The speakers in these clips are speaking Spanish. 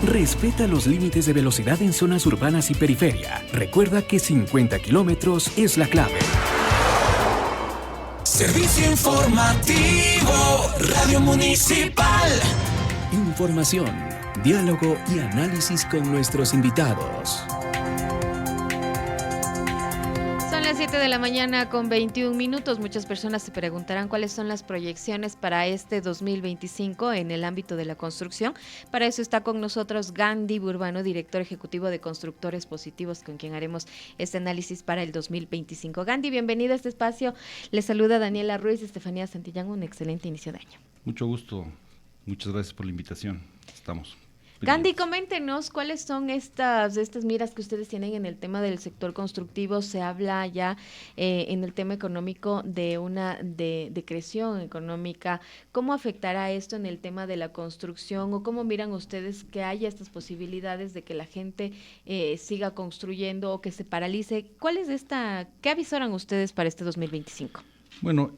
Respeta los límites de velocidad en zonas urbanas y periferia. Recuerda que 50 kilómetros es la clave. Servicio informativo, Radio Municipal. Información, diálogo y análisis con nuestros invitados. Son las 7 de la mañana con 21 minutos. Muchas personas se preguntarán cuáles son las proyecciones para este 2025 en el ámbito de la construcción. Para eso está con nosotros Gandhi Burbano, director ejecutivo de Constructores Positivos, con quien haremos este análisis para el 2025. Gandhi, bienvenido a este espacio. Les saluda Daniela Ruiz, Estefanía Santillán. Un excelente inicio de año. Mucho gusto. Muchas gracias por la invitación. Estamos. Gandhi, coméntenos cuáles son estas miras que ustedes tienen en el tema del sector constructivo. Se habla ya en el tema económico de una decreción económica. ¿Cómo afectará esto en el tema de la construcción o cómo miran ustedes que haya estas posibilidades de que la gente siga construyendo o que se paralice? ¿Qué avisoran ustedes para este 2025? Bueno,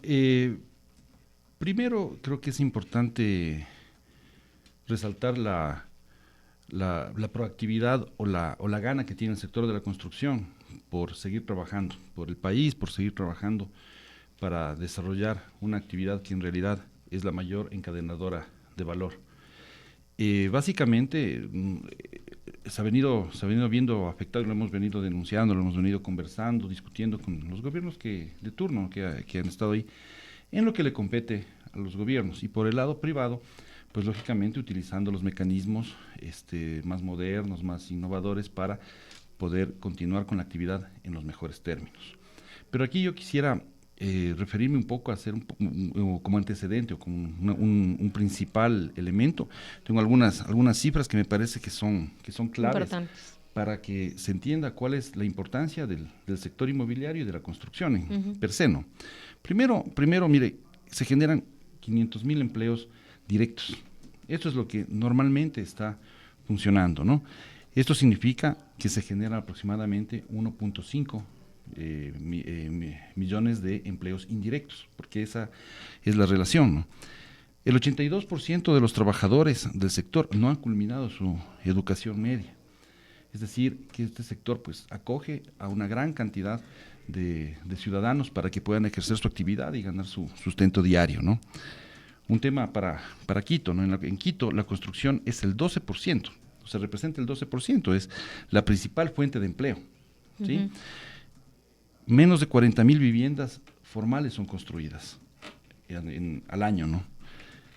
primero creo que es importante resaltar la proactividad o la gana que tiene el sector de la construcción por seguir trabajando, por el país, por seguir trabajando para desarrollar una actividad que en realidad es la mayor encadenadora de valor. Básicamente se ha venido viendo afectado, lo hemos venido denunciando, lo hemos venido conversando, discutiendo con los gobiernos de turno que han estado ahí, en lo que le compete a los gobiernos. Y por el lado privado, pues lógicamente utilizando los mecanismos más modernos, más innovadores para poder continuar con la actividad en los mejores términos. Pero aquí yo quisiera referirme un poco a hacer como antecedente o como un principal elemento. Tengo algunas cifras que me parece que son claves para que se entienda cuál es la importancia del sector inmobiliario y de la construcción per se, ¿no? Primero, mire, se generan 500,000 empleos directos. Esto es lo que normalmente está funcionando, ¿no? Esto significa que se generan aproximadamente 1.5 millones de empleos indirectos, porque esa es la relación, ¿no? El 82% de los trabajadores del sector no han culminado su educación media. Es decir, que este sector pues acoge a una gran cantidad de ciudadanos para que puedan ejercer su actividad y ganar su sustento diario, ¿no? Un tema para Quito, ¿no? En Quito la construcción es el 12%, o sea, representa el 12%, es la principal fuente de empleo, ¿sí? Menos de 40,000 viviendas formales son construidas al año, ¿no?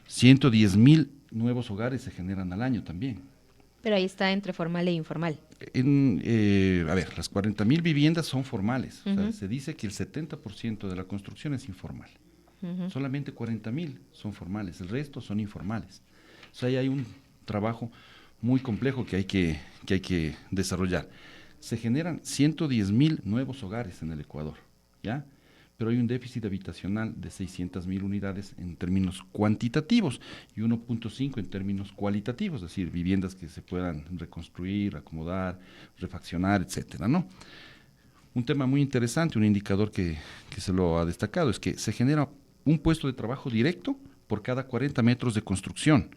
110,000 nuevos hogares se generan al año también. Pero ahí está entre formal e informal. Las 40,000 viviendas son formales, o sea, se dice que el 70% de la construcción es informal. Solamente 40,000 son formales, el resto son informales. O sea, ahí hay un trabajo muy complejo que hay que desarrollar. Se generan 110,000 nuevos hogares en el Ecuador, ¿ya? Pero hay un déficit habitacional de 600,000 unidades en términos cuantitativos y 1.5 en términos cualitativos, es decir, viviendas que se puedan reconstruir, acomodar, refaccionar, etcétera, ¿no? Un tema muy interesante, un indicador que se lo ha destacado, es que se genera un puesto de trabajo directo por cada 40 metros de construcción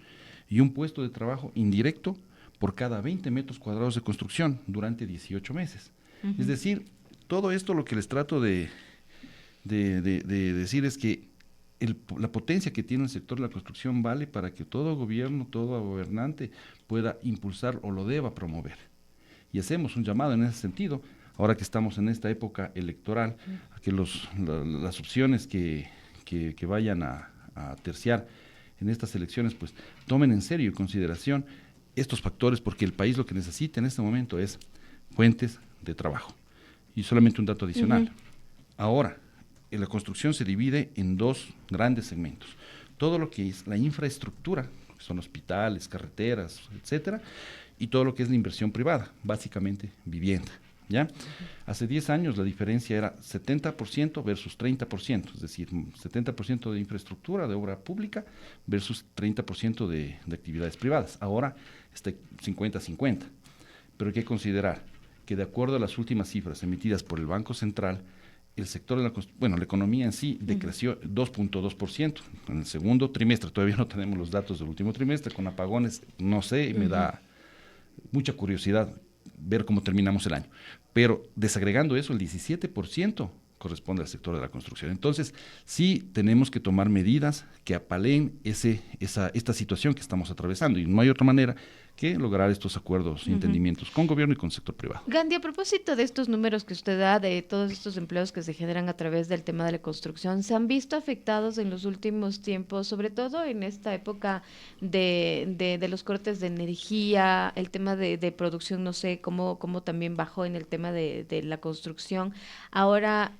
y un puesto de trabajo indirecto por cada 20 metros cuadrados de construcción durante 18 meses. Es decir, todo esto lo que les trato de decir es que la potencia que tiene el sector de la construcción vale para que todo gobierno, todo gobernante pueda impulsar o lo deba promover. Y hacemos un llamado en ese sentido, ahora que estamos en esta época electoral, a que las opciones que vayan a terciar en estas elecciones, pues tomen en serio y consideración estos factores, porque el país lo que necesita en este momento es fuentes de trabajo. Y solamente un dato adicional. Ahora, la construcción se divide en dos grandes segmentos. Todo lo que es la infraestructura, que son hospitales, carreteras, etcétera, y todo lo que es la inversión privada, básicamente vivienda, ¿ya? Hace 10 años la diferencia era 70% versus 30%, es decir, 70% de infraestructura, de obra pública, versus 30% de actividades privadas. Ahora está 50-50, pero hay que considerar que de acuerdo a las últimas cifras emitidas por el Banco Central, el sector de la economía en sí decreció 2.2% en el segundo trimestre. Todavía no tenemos los datos del último trimestre, con apagones, no sé, me da mucha curiosidad ver cómo terminamos el año. Pero desagregando eso, el 17% corresponde al sector de la construcción. Entonces, sí tenemos que tomar medidas que apaleen esta situación que estamos atravesando, y no hay otra manera que lograr estos acuerdos y entendimientos con gobierno y con sector privado. Gandhi, a propósito de estos números que usted da, de todos estos empleos que se generan a través del tema de la construcción, ¿se han visto afectados en los últimos tiempos, sobre todo en esta época de los cortes de energía, el tema de producción, no sé, cómo también bajó en el tema de la construcción? Ahora,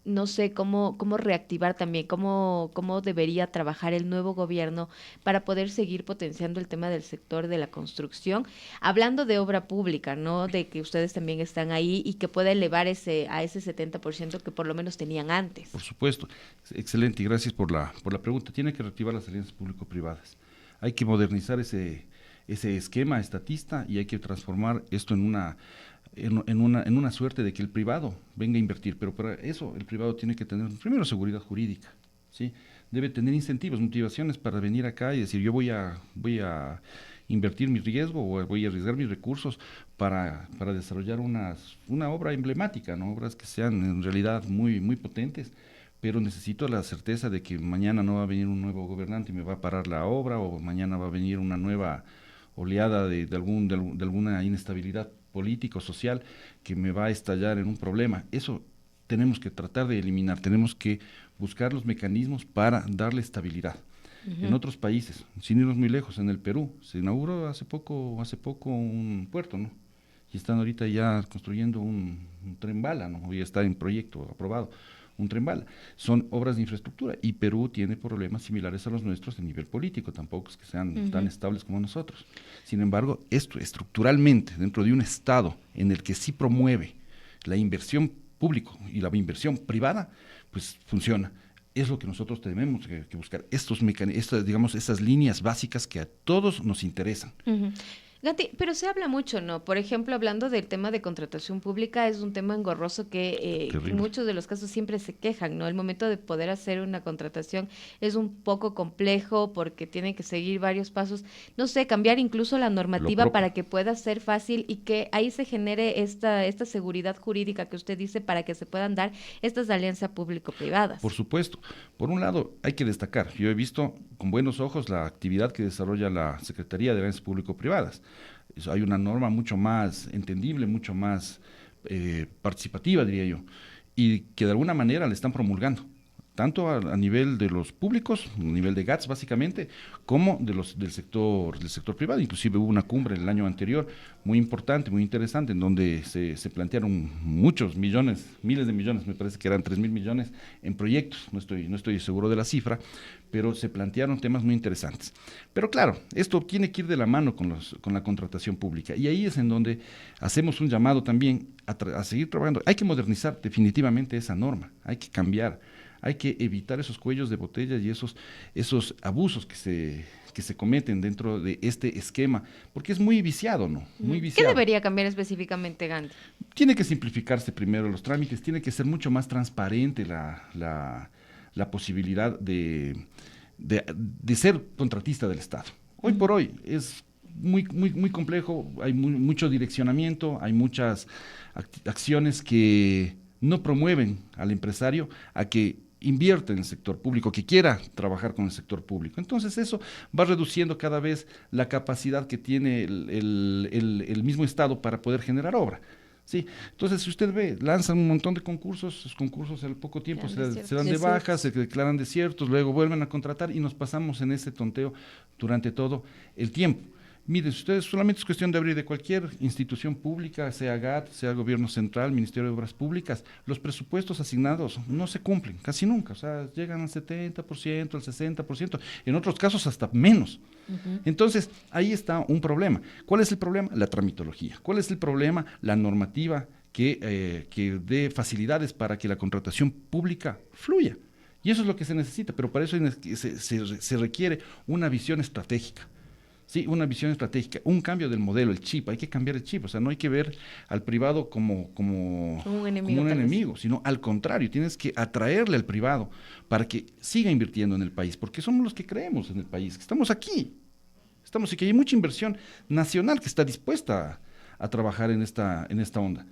no sé cómo reactivar también, cómo debería trabajar el nuevo gobierno para poder seguir potenciando el tema del sector de la construcción, hablando de obra pública, ¿no? De que ustedes también están ahí y que pueda elevar a ese 70% que por lo menos tenían antes. Por supuesto, excelente, y gracias por la pregunta. Tiene que reactivar las alianzas público-privadas. Hay que modernizar ese esquema estatista y hay que transformar esto en una suerte de que el privado venga a invertir, pero para eso el privado tiene que tener primero seguridad jurídica, ¿sí? Debe tener incentivos, motivaciones para venir acá y decir, yo voy a invertir mi riesgo o voy a arriesgar mis recursos para desarrollar una obra emblemática, ¿no? Obras que sean en realidad muy, muy potentes, pero necesito la certeza de que mañana no va a venir un nuevo gobernante y me va a parar la obra, o mañana va a venir una nueva oleada de alguna inestabilidad política o social que me va a estallar en un problema. Eso tenemos que tratar de eliminar, tenemos que buscar los mecanismos para darle estabilidad. En otros países, sin irnos muy lejos, en el Perú, se inauguró hace poco un puerto, ¿no? Y están ahorita ya construyendo un tren bala, ¿no? Ya está en proyecto aprobado, un tren bala. Son obras de infraestructura, y Perú tiene problemas similares a los nuestros a nivel político, tampoco es que sean tan estables como nosotros. Sin embargo, esto estructuralmente, dentro de un Estado en el que sí promueve la inversión pública y la inversión privada, pues funciona. Es lo que nosotros tenemos que buscar, esas líneas básicas que a todos nos interesan. Gandhi, pero se habla mucho, ¿no? Por ejemplo, hablando del tema de contratación pública, es un tema engorroso que en muchos de los casos siempre se quejan, ¿no? El momento de poder hacer una contratación es un poco complejo porque tienen que seguir varios pasos, no sé, cambiar incluso la normativa para que pueda ser fácil y que ahí se genere esta seguridad jurídica que usted dice para que se puedan dar estas alianzas público-privadas. Por supuesto. Por un lado, hay que destacar, yo he visto con buenos ojos la actividad que desarrolla la Secretaría de Alianzas Público-Privadas. Hay una norma mucho más entendible, mucho más participativa, diría yo, y que de alguna manera le están promulgando, tanto a nivel de los públicos, a nivel de GATS básicamente, como del sector privado. Inclusive hubo una cumbre el año anterior muy importante, muy interesante, en donde se plantearon muchos millones, miles de millones, me parece que eran 3,000 millones en proyectos, no estoy seguro de la cifra, pero se plantearon temas muy interesantes. Pero claro, esto tiene que ir de la mano con la contratación pública, y ahí es en donde hacemos un llamado también a seguir trabajando. Hay que modernizar definitivamente esa norma, hay que cambiar, hay que evitar esos cuellos de botella y esos abusos que se cometen dentro de este esquema, porque es muy viciado, ¿no? Muy viciado. ¿Qué debería cambiar específicamente, Gandhi? Tiene que simplificarse primero los trámites, tiene que ser mucho más transparente la posibilidad de ser contratista del Estado. Hoy por hoy es muy, muy, muy complejo, hay mucho direccionamiento, hay muchas acciones que no promueven al empresario a que invierta en el sector público, que quiera trabajar con el sector público. Entonces eso va reduciendo cada vez la capacidad que tiene el mismo Estado para poder generar obra. Sí, entonces si usted ve, lanzan un montón de concursos, los concursos al poco tiempo se dan de baja, se declaran desiertos, luego vuelven a contratar y nos pasamos en ese tonteo durante todo el tiempo. Miren, ustedes solamente es cuestión de abrir de cualquier institución pública, sea GAT, sea Gobierno Central, Ministerio de Obras Públicas, los presupuestos asignados no se cumplen, casi nunca, o sea, llegan al 70%, al 60%, en otros casos hasta menos. Entonces, ahí está un problema. ¿Cuál es el problema? La tramitología. ¿Cuál es el problema? La normativa que dé facilidades para que la contratación pública fluya. Y eso es lo que se necesita, pero para eso se requiere una visión estratégica. Sí, una visión estratégica, un cambio del modelo, el chip, hay que cambiar el chip, o sea, no hay que ver al privado como un enemigo, sino al contrario, tienes que atraerle al privado para que siga invirtiendo en el país, porque somos los que creemos en el país, que estamos aquí, Estamos y que hay mucha inversión nacional que está dispuesta a trabajar en esta onda.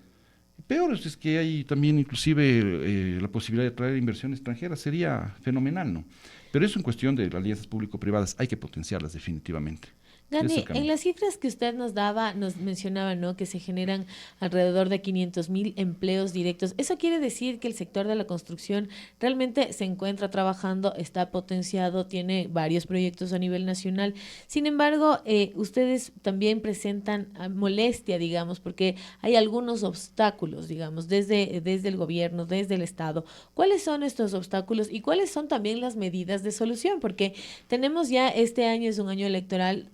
Peor es que hay también inclusive la posibilidad de traer inversión extranjera, sería fenomenal, ¿no? Pero eso en cuestión de alianzas público-privadas hay que potenciarlas definitivamente. Gani, en las cifras que usted nos daba, nos mencionaba, ¿no?, que se generan alrededor de 500,000 empleos directos. Eso quiere decir que el sector de la construcción realmente se encuentra trabajando, está potenciado, tiene varios proyectos a nivel nacional. Sin embargo, ustedes también presentan molestia, digamos, porque hay algunos obstáculos, digamos, desde el gobierno, desde el Estado. ¿Cuáles son estos obstáculos y cuáles son también las medidas de solución? Porque tenemos ya, este año es un año electoral,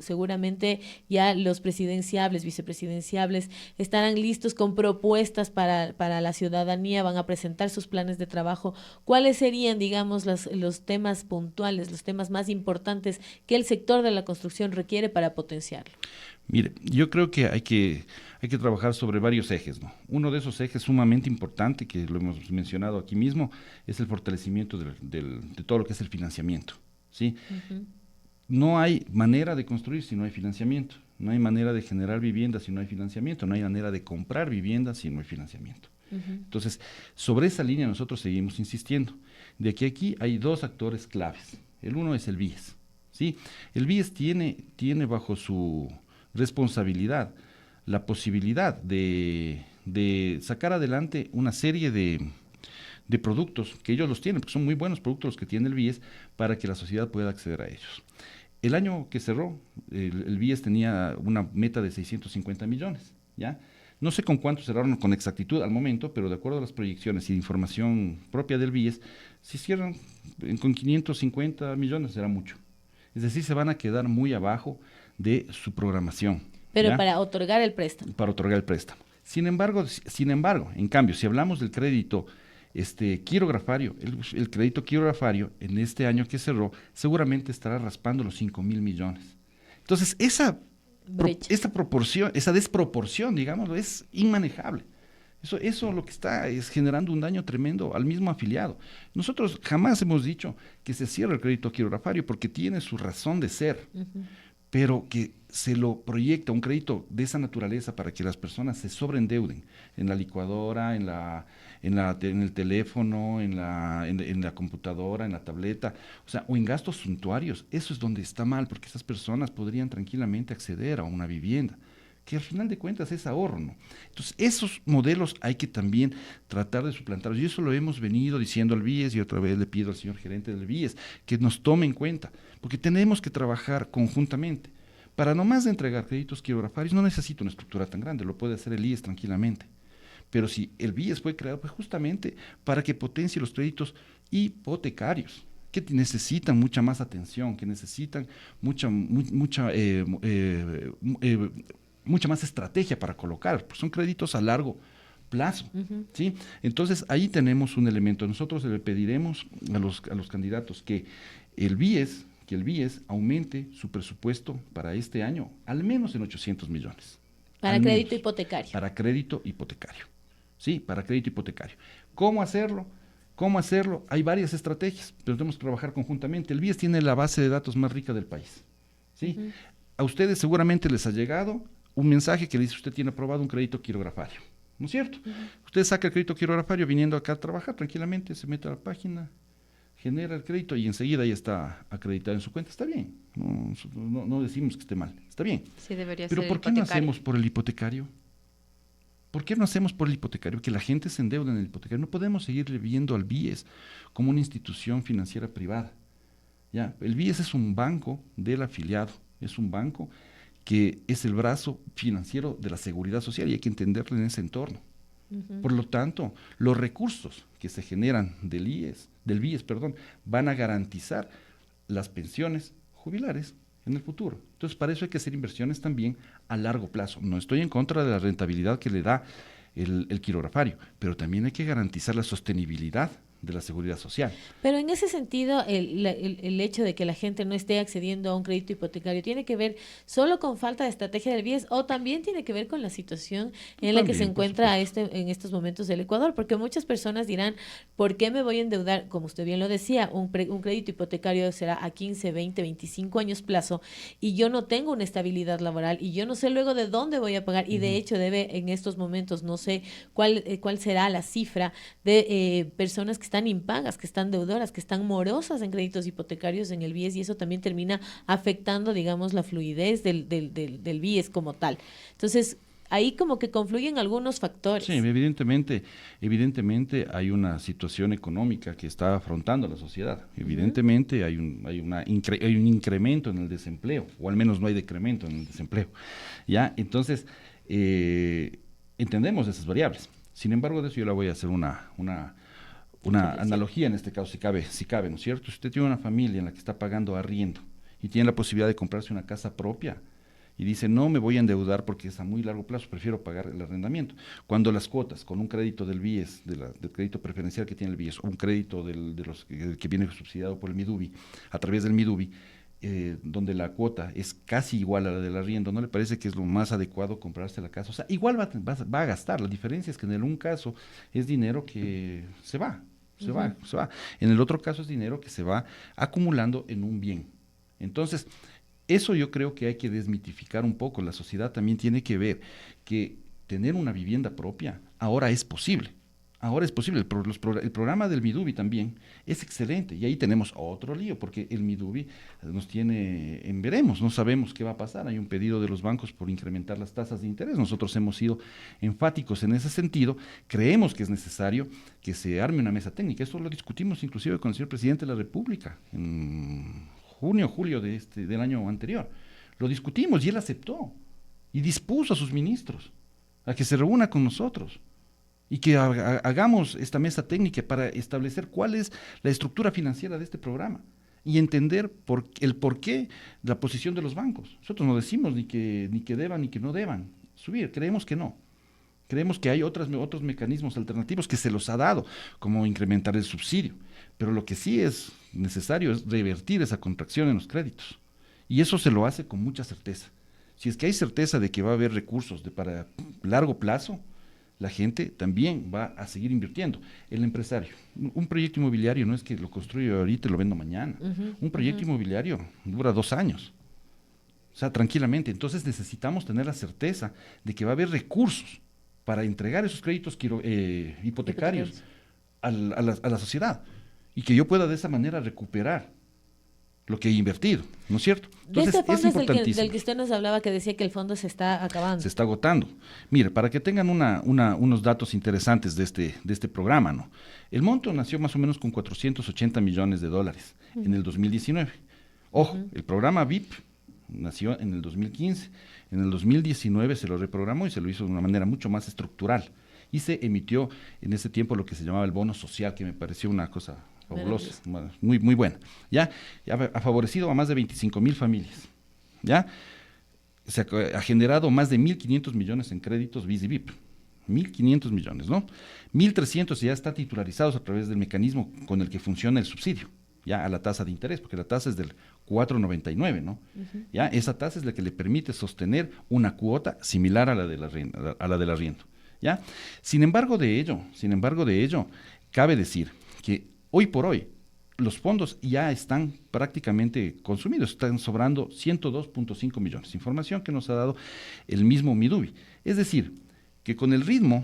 seguramente ya los presidenciables, vicepresidenciables estarán listos con propuestas para la ciudadanía, van a presentar sus planes de trabajo. ¿Cuáles serían, digamos, los temas puntuales, los temas más importantes que el sector de la construcción requiere para potenciarlo? Mire, yo creo que hay que trabajar sobre varios ejes, ¿no? Uno de esos ejes sumamente importante, que lo hemos mencionado aquí mismo, es el fortalecimiento de todo lo que es el financiamiento, ¿sí? Uh-huh. No hay manera de construir si no hay financiamiento, no hay manera de generar viviendas si no hay financiamiento, no hay manera de comprar viviendas si no hay financiamiento. Uh-huh. Entonces, sobre esa línea nosotros seguimos insistiendo. De aquí hay dos actores claves. El uno es el BIES, ¿sí? El BIES tiene bajo su responsabilidad la posibilidad de sacar adelante una serie de productos que ellos los tienen, porque son muy buenos productos los que tiene el BIES, para que la sociedad pueda acceder a ellos. El año que cerró, el BIES tenía una meta de 650 millones, ¿ya? No sé con cuánto cerraron con exactitud al momento, pero de acuerdo a las proyecciones y información propia del BIES, si cierran con 550 millones será mucho. Es decir, se van a quedar muy abajo de su programación. Pero ¿ya? Para otorgar el préstamo. Para otorgar el préstamo. Sin embargo, en cambio, si hablamos del crédito quirografario, el crédito quirografario en este año que cerró seguramente estará raspando los 5,000 millones. Entonces, esa desproporción, digámoslo, es inmanejable. Eso lo que está es generando un daño tremendo al mismo afiliado. Nosotros jamás hemos dicho que se cierre el crédito quirografario porque tiene su razón de ser. Uh-huh. Pero que se lo proyecta un crédito de esa naturaleza para que las personas se sobreendeuden en la licuadora, en el teléfono, en la computadora, en la tableta, o en gastos suntuarios. Eso es donde está mal, porque esas personas podrían tranquilamente acceder a una vivienda, que al final de cuentas es ahorro, ¿no? Entonces, esos modelos hay que también tratar de suplantarlos, y eso lo hemos venido diciendo al BIES, y otra vez le pido al señor gerente del BIES que nos tome en cuenta, porque tenemos que trabajar conjuntamente. Para nomás de entregar créditos quirografarios no necesita una estructura tan grande, lo puede hacer el IES tranquilamente. Pero si el BIES fue creado pues justamente para que potencie los créditos hipotecarios, que necesitan mucha más atención, que necesitan mucha más estrategia para colocar, pues son créditos a largo plazo, uh-huh. ¿Sí? Entonces ahí tenemos un elemento. Nosotros le pediremos a los candidatos que el BIES aumente su presupuesto para este año al menos en 800 millones. Para crédito hipotecario. Para crédito hipotecario. Sí, para crédito hipotecario. ¿Cómo hacerlo? Hay varias estrategias, pero tenemos que trabajar conjuntamente. El BIES tiene la base de datos más rica del país, ¿sí? Uh-huh. A ustedes seguramente les ha llegado un mensaje que dice: usted tiene aprobado un crédito quirografario, ¿no es cierto? Uh-huh. Usted saca el crédito quirografario viniendo acá a trabajar tranquilamente, se mete a la página, genera el crédito y enseguida ya está acreditado en su cuenta. Está bien, no decimos que esté mal, está bien. Sí, debería pero ser ¿por qué no hacemos por el hipotecario? ¿Por qué no hacemos por el hipotecario? Que la gente se endeude en el hipotecario. No podemos seguir viendo al BIES como una institución financiera privada. Ya, el BIES es un banco del afiliado, es un banco que es el brazo financiero de la seguridad social y hay que entenderlo en ese entorno. Uh-huh. Por lo tanto, los recursos que se generan del BIES, van a garantizar las pensiones jubilares en el futuro. Entonces, para eso hay que hacer inversiones también a largo plazo. No estoy en contra de la rentabilidad que le da el quirografario, pero también hay que garantizar la sostenibilidad de la seguridad social. Pero en ese sentido, el hecho de que la gente no esté accediendo a un crédito hipotecario, ¿tiene que ver solo con falta de estrategia del BIES o también tiene que ver con la situación en la que se encuentra en estos momentos el Ecuador? Porque muchas personas dirán, ¿por qué me voy a endeudar? Como usted bien lo decía, un crédito hipotecario será a 15, 20, 25 años plazo y yo no tengo una estabilidad laboral y yo no sé luego de dónde voy a pagar y de hecho debe en estos momentos, no sé cuál será la cifra de personas que están impagas, que están deudoras, que están morosas en créditos hipotecarios en el BIES y eso también termina afectando, digamos, la fluidez del BIES como tal. Entonces, ahí como que confluyen algunos factores. Sí, evidentemente hay una situación económica que está afrontando la sociedad. Evidentemente hay un incremento en el desempleo, o al menos no hay decremento en el desempleo. ¿Ya? Entonces, entendemos esas variables. Sin embargo, de eso yo le voy a hacer una analogía en este caso, si cabe, ¿no es cierto? Si usted tiene una familia en la que está pagando arriendo y tiene la posibilidad de comprarse una casa propia y dice, no me voy a endeudar porque es a muy largo plazo, prefiero pagar el arrendamiento. Cuando las cuotas, con un crédito del BIES, del crédito preferencial que tiene el BIES, o un crédito que viene subsidiado por el Midubi, a través del Midubi, donde la cuota es casi igual a la del arriendo, ¿no le parece que es lo más adecuado comprarse la casa? O sea, igual va a gastar. La diferencia es que en el un caso es dinero que se va. En el otro caso es dinero que se va acumulando en un bien. Entonces, eso yo creo que hay que desmitificar un poco. La sociedad también tiene que ver que tener una vivienda propia ahora es posible. El programa del Midubi también es excelente y ahí tenemos otro lío porque el Midubi nos tiene en veremos, no sabemos qué va a pasar. Hay un pedido de los bancos por incrementar las tasas de interés. Nosotros hemos sido enfáticos en ese sentido. Creemos que es necesario que se arme una mesa técnica. Esto lo discutimos inclusive con el señor presidente de la República en julio del año anterior. Lo discutimos y él aceptó y dispuso a sus ministros a que se reúna con nosotros y que hagamos esta mesa técnica para establecer cuál es la estructura financiera de este programa y entender el porqué de la posición de los bancos. Nosotros no decimos ni que deban ni que no deban subir, creemos que no. Creemos que hay otros mecanismos alternativos que se los ha dado, como incrementar el subsidio. Pero lo que sí es necesario es revertir esa contracción en los créditos. Y eso se lo hace con mucha certeza. Si es que hay certeza de que va a haber recursos para largo plazo, la gente también va a seguir invirtiendo. El empresario, un proyecto inmobiliario no es que lo construyo ahorita y lo vendo mañana. Un proyecto inmobiliario dura 2 años. O sea, tranquilamente. Entonces necesitamos tener la certeza de que va a haber recursos para entregar esos créditos hipotecarios a la sociedad y que yo pueda de esa manera recuperar lo que he invertido, ¿no es cierto? Entonces, de este fondo es importantísimo. del que usted nos hablaba, que decía que el fondo se está acabando. Se está agotando. Mire, para que tengan unos datos interesantes de este programa, ¿no? El monto nació más o menos con $480 millones en el 2019. Ojo, el programa VIP nació en el 2015. En el 2019 se lo reprogramó y se lo hizo de una manera mucho más estructural. Y se emitió en ese tiempo lo que se llamaba el bono social, que me pareció una cosa fabulosa, muy, muy buena. ¿Ya? Ha favorecido a más de 25,000 familias. ¿Ya? Se ha generado más de 1.500 millones en créditos BIS y VIP. 1.500 millones, ¿no? 1.300 ya están titularizados a través del mecanismo con el que funciona el subsidio, ya a la tasa de interés, porque la tasa es del 4.99, ¿no? Ya esa tasa es la que le permite sostener una cuota similar a la del arriendo, ¿ya? Sin embargo de ello, cabe decir que hoy por hoy los fondos ya están prácticamente consumidos, están sobrando 102.5 millones, información que nos ha dado el mismo Midubi. Es decir, que con el ritmo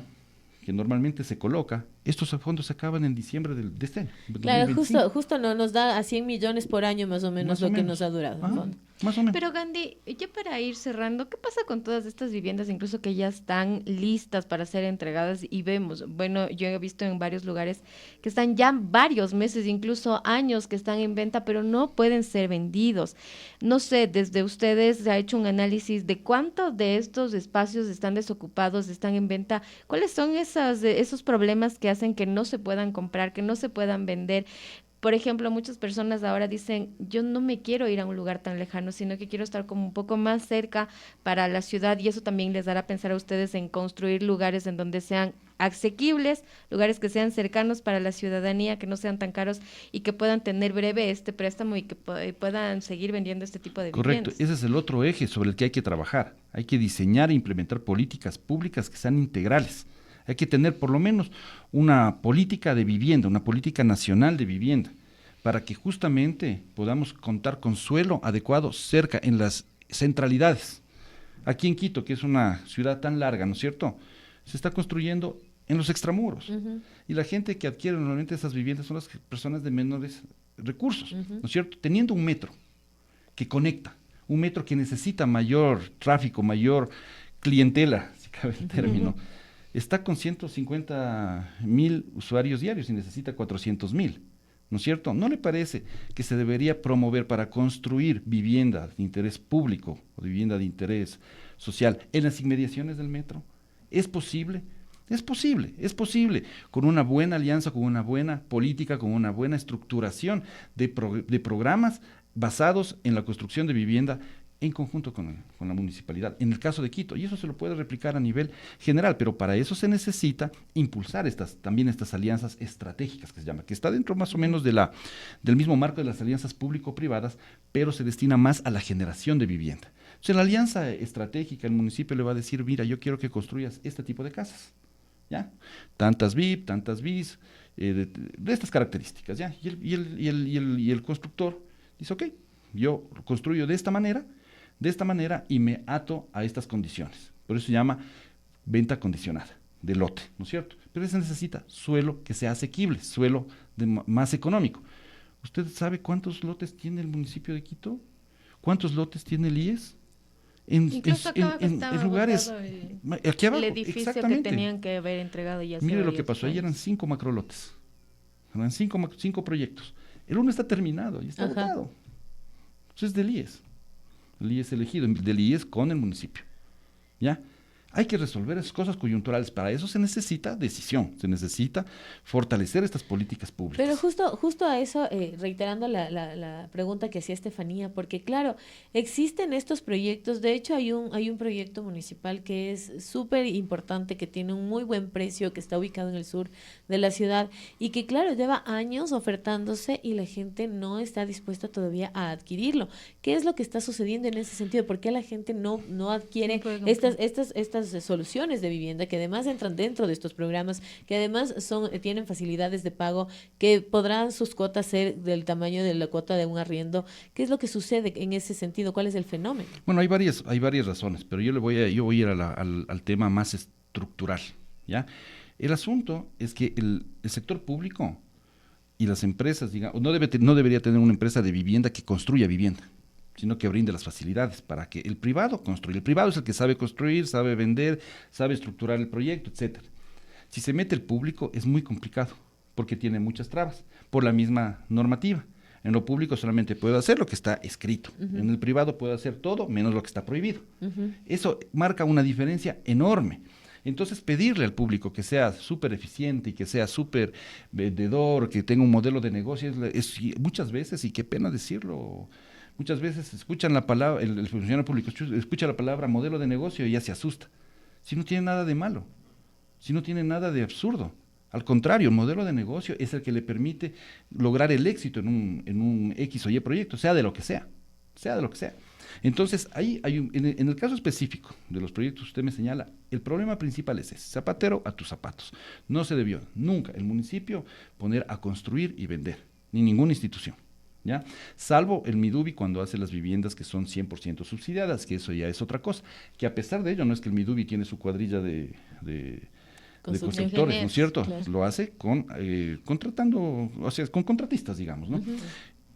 que normalmente se coloca, estos fondos se acaban en diciembre de este año. Claro, justo no, nos da a 100 millones por año más o menos que nos ha durado el fondo. Más o menos. Pero Gandhi, ya para ir cerrando, ¿qué pasa con todas estas viviendas, incluso que ya están listas para ser entregadas? Y vemos, bueno, yo he visto en varios lugares que están ya varios meses, incluso años que están en venta, pero no pueden ser vendidos. No sé, desde ustedes se ha hecho un análisis de cuántos de estos espacios están desocupados, están en venta. ¿Cuáles son esos problemas que hacen que no se puedan comprar, que no se puedan vender? por ejemplo, muchas personas ahora dicen, yo no me quiero ir a un lugar tan lejano, sino que quiero estar como un poco más cerca para la ciudad, y eso también les dará a pensar a ustedes en construir lugares en donde sean asequibles, lugares que sean cercanos para la ciudadanía, que no sean tan caros y que puedan tener breve este préstamo y que puedan seguir vendiendo este tipo de Correcto, viviendas. ese es el otro eje sobre el que hay que trabajar. Hay que diseñar e implementar políticas públicas que sean integrales. Hay que tener por lo menos una política de vivienda, una política nacional de vivienda, para que justamente podamos contar con suelo adecuado cerca en las centralidades. Aquí en Quito, que es una ciudad tan larga, ¿no es cierto?, se está construyendo en los extramuros. Y la gente que adquiere normalmente esas viviendas son las personas de menores recursos, ¿no es cierto?, teniendo un metro que conecta, un metro que necesita mayor tráfico, mayor clientela, si cabe el término, está con 150,000 usuarios diarios y necesita 400,000, ¿no es cierto? ¿No le parece que se debería promover para construir vivienda de interés público o de vivienda de interés social en las inmediaciones del metro? ¿Es posible? Es posible, con una buena alianza, con una buena política, con una buena estructuración de programas basados en la construcción de vivienda en conjunto con la municipalidad, en el caso de Quito, y eso se lo puede replicar a nivel general, pero para eso se necesita impulsar también estas alianzas estratégicas, que se llama, que está dentro más o menos del mismo marco de las alianzas público-privadas, pero se destina más a la generación de vivienda. Entonces, la alianza estratégica, el municipio le va a decir, mira, yo quiero que construyas este tipo de casas, ¿ya? Tantas VIP, tantas BIS, de estas características, ¿ya? Y el constructor dice, ok, yo construyo de esta manera y me ato a estas condiciones. Por eso se llama venta condicionada, de lote, ¿no es cierto? Pero se necesita suelo que sea asequible, suelo más económico. ¿Usted sabe cuántos lotes tiene el municipio de Quito? ¿Cuántos lotes tiene el IES? Incluso acá en lugares aquí abajo, el edificio exactamente. que tenían que haber entregado ya. Mire lo que pasó, ahí eran 5 macrolotes, eran 5 proyectos. El uno está terminado y está votado. Eso es del IES. El IES elegido, del IES con el municipio. ¿Ya? Hay que resolver esas cosas coyunturales. Para eso se necesita decisión, se necesita fortalecer estas políticas públicas. Pero justo a eso, reiterando la pregunta que hacía Estefanía, porque claro, existen estos proyectos, de hecho hay un proyecto municipal que es súper importante, que tiene un muy buen precio, que está ubicado en el sur de la ciudad y que claro, lleva años ofertándose y la gente no está dispuesta todavía a adquirirlo. ¿Qué es lo que está sucediendo en ese sentido? ¿Por qué la gente no adquiere estas soluciones de vivienda que además entran dentro de estos programas, que además tienen facilidades de pago, que podrán sus cuotas ser del tamaño de la cuota de un arriendo? ¿Qué es lo que sucede en ese sentido? ¿Cuál es el fenómeno? Bueno, hay varias razones, pero yo voy a ir al tema más estructural, ¿ya? El asunto es que el sector público y las empresas, digamos, no debería tener una empresa de vivienda que construya vivienda, sino que brinde las facilidades para que el privado construya. El privado es el que sabe construir, sabe vender, sabe estructurar el proyecto, etcétera. Si se mete el público es muy complicado, porque tiene muchas trabas, por la misma normativa. En lo público solamente puede hacer lo que está escrito. En el privado puede hacer todo menos lo que está prohibido. Eso marca una diferencia enorme. Entonces, pedirle al público que sea súper eficiente y que sea súper vendedor, que tenga un modelo de negocio, es muchas veces, y qué pena decirlo, muchas veces escuchan la palabra, el funcionario público escucha la palabra modelo de negocio y ya se asusta. Si no tiene nada de malo, si no tiene nada de absurdo. Al contrario, el modelo de negocio es el que le permite lograr el éxito en un X o Y proyecto, sea de lo que sea. Entonces, ahí en el caso específico de los proyectos que usted me señala, el problema principal es ese: zapatero a tus zapatos. No se debió nunca el municipio poner a construir y vender, ni ninguna institución, ¿ya? Salvo el Midubi cuando hace las viviendas que son 100% subsidiadas, que eso ya es otra cosa, que a pesar de ello no es que el Midubi tiene su cuadrilla de constructores, ¿no es cierto? Claro. Lo hace contratando, o sea, con contratistas, digamos, ¿no?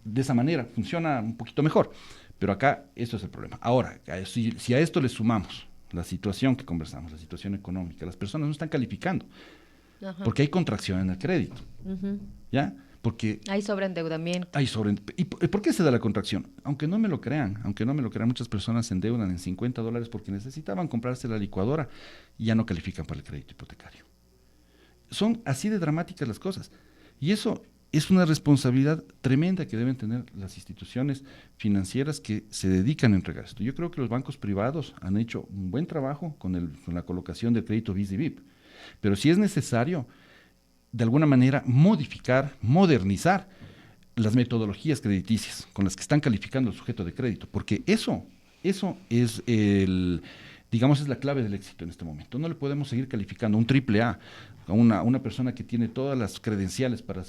De esa manera funciona un poquito mejor, pero acá eso es el problema. Ahora, si a esto le sumamos la situación que conversamos, la situación económica, las personas no están calificando, porque hay contracción en el crédito, ¿ya? Porque hay sobreendeudamiento. ¿Y por qué se da la contracción? Aunque no me lo crean, muchas personas se endeudan en $50 porque necesitaban comprarse la licuadora y ya no califican para el crédito hipotecario. Son así de dramáticas las cosas. Y eso es una responsabilidad tremenda que deben tener las instituciones financieras que se dedican a entregar esto. Yo creo que los bancos privados han hecho un buen trabajo con la colocación del crédito BIS y BIP, pero si es necesario, de alguna manera, modificar, modernizar las metodologías crediticias con las que están calificando el sujeto de crédito, porque eso es digamos, es la clave del éxito en este momento. No le podemos seguir calificando un AAA a una persona que tiene todas las credenciales para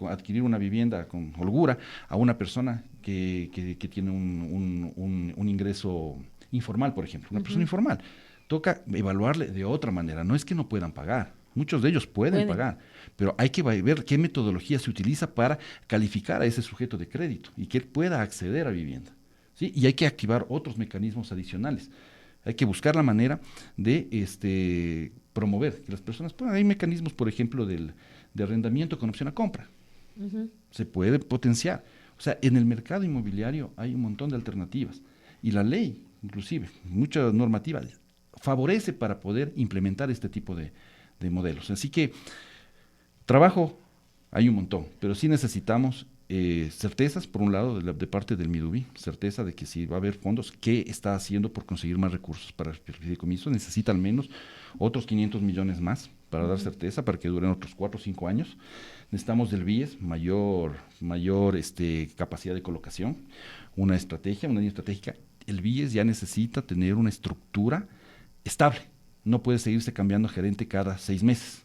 adquirir una vivienda con holgura, a una persona que tiene un ingreso informal, por ejemplo, una persona informal. Toca evaluarle de otra manera. No es que no puedan pagar. Muchos de ellos pueden pagar, pero hay que ver qué metodología se utiliza para calificar a ese sujeto de crédito y que él pueda acceder a vivienda, ¿sí? Y hay que activar otros mecanismos adicionales. Hay que buscar la manera de promover que las personas puedan. Hay mecanismos, por ejemplo, de arrendamiento con opción a compra. Se puede potenciar. O sea, en el mercado inmobiliario hay un montón de alternativas. Y la ley, inclusive, mucha normativa, favorece para poder implementar este tipo de modelos. Así que trabajo hay un montón, pero sí necesitamos certezas, por un lado, de parte del Midubi, certeza de que si va a haber fondos, qué está haciendo por conseguir más recursos para el fideicomiso. Necesita al menos otros 500 millones más para dar certeza, para que duren otros 4 o 5 años. Necesitamos del BIES mayor capacidad de colocación, una línea estratégica. El BIES ya necesita tener una estructura estable. No puede seguirse cambiando gerente cada 6 meses.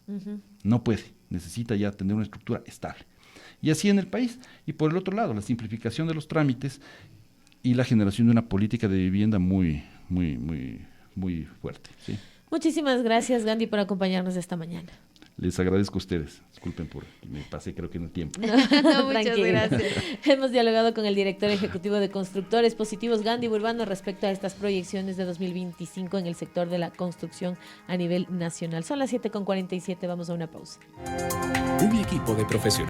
No puede. Necesita ya tener una estructura estable. Y así en el país. Y por el otro lado, la simplificación de los trámites y la generación de una política de vivienda muy fuerte, ¿sí? Muchísimas gracias, Gandhi, por acompañarnos esta mañana. Les agradezco a ustedes. Disculpen me pasé creo que en el tiempo. No, muchas gracias. Hemos dialogado con el director ejecutivo de Constructores Positivos, Gandhi Burbano, respecto a estas proyecciones de 2025 en el sector de la construcción a nivel nacional. Son las 7:47, vamos a una pausa. Un equipo de profesionales